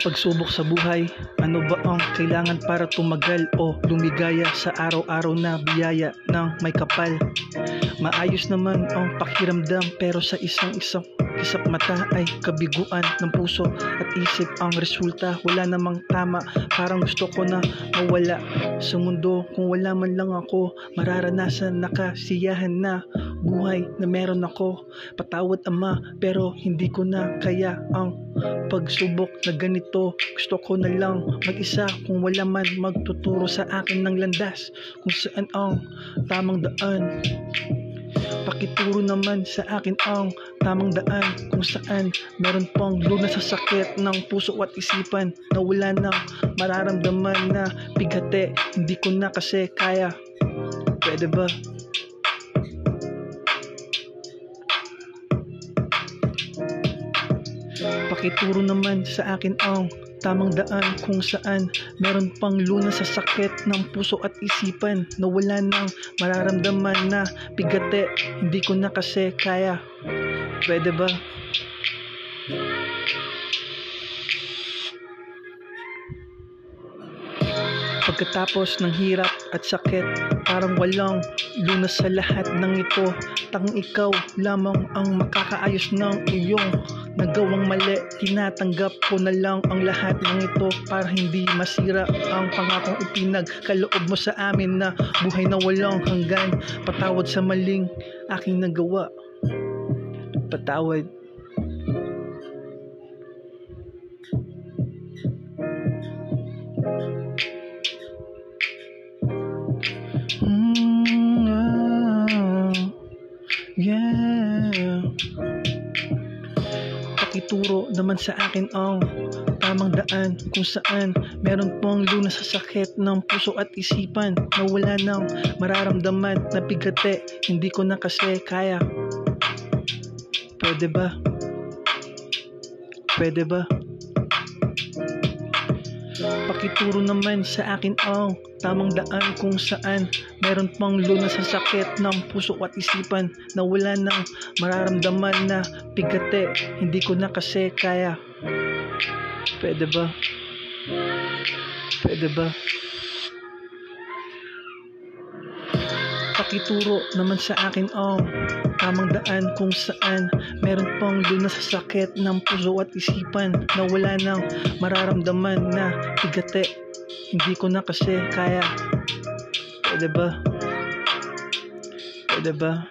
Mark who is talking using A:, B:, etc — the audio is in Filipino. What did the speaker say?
A: Pagsubok sa buhay, ano ba ang kailangan para tumagal o lumigaya sa araw-araw na biyaya ng may kapal? Maayos naman ang pakiramdam pero sa isang kisap mata ay kabiguan ng puso at isip ang resulta. Wala namang tama, parang gusto ko na mawala sa mundo. Kung wala man lang ako, mararanasan na kasiyahan na buhay na meron ako. Patawad Ama, pero hindi ko na kaya ang pagsubok na ganito. Gusto ko na lang mag-isa kung wala man magtuturo sa akin ng landas kung saan ang tamang daan. Pakituro naman sa akin ang tamang daan kung saan meron pang lunas sa sakit ng puso at isipan na wala nang mararamdaman na bigate. Hindi ko na kasi kaya. Pwede ba? Pakituro naman sa akin ang tamang daan kung saan meron pang lunas sa sakit ng puso at isipan na wala nang mararamdaman na bigate. Hindi ko na kasi kaya. Pwede ba? Pagkatapos ng hirap at sakit, parang walang lunas sa lahat ng ito. Tanging ikaw lamang ang makakaayos ng iyong nagawang mali. Tinatanggap ko na lang ang lahat ng ito para hindi masira ang pangakong ipinagkaloob mo sa amin na buhay na walang hanggan. Patawad sa maling aking nagawa. Patawad. Yeah. Pakituro naman sa akin ang tamang daan kung saan meron pang lunas sa sakit ng puso at isipan na wala nang mararamdaman na bigate. Hindi ko na kasi kaya. Pwede ba? Pwede ba? Pakituro naman sa akin ang tamang daan kung saan meron pang lunas sa sakit ng puso at isipan na wala nang mararamdaman na bigate. Hindi ko na kasi kaya. Pwede ba? Pwede ba? Pakituro naman sa akin ang tamang daan kung saan meron pang lunas sa sakit ng puso at isipan na wala nang mararamdaman na bigate. Hindi ko na kasi kaya. Pwede ba? Pwede ba?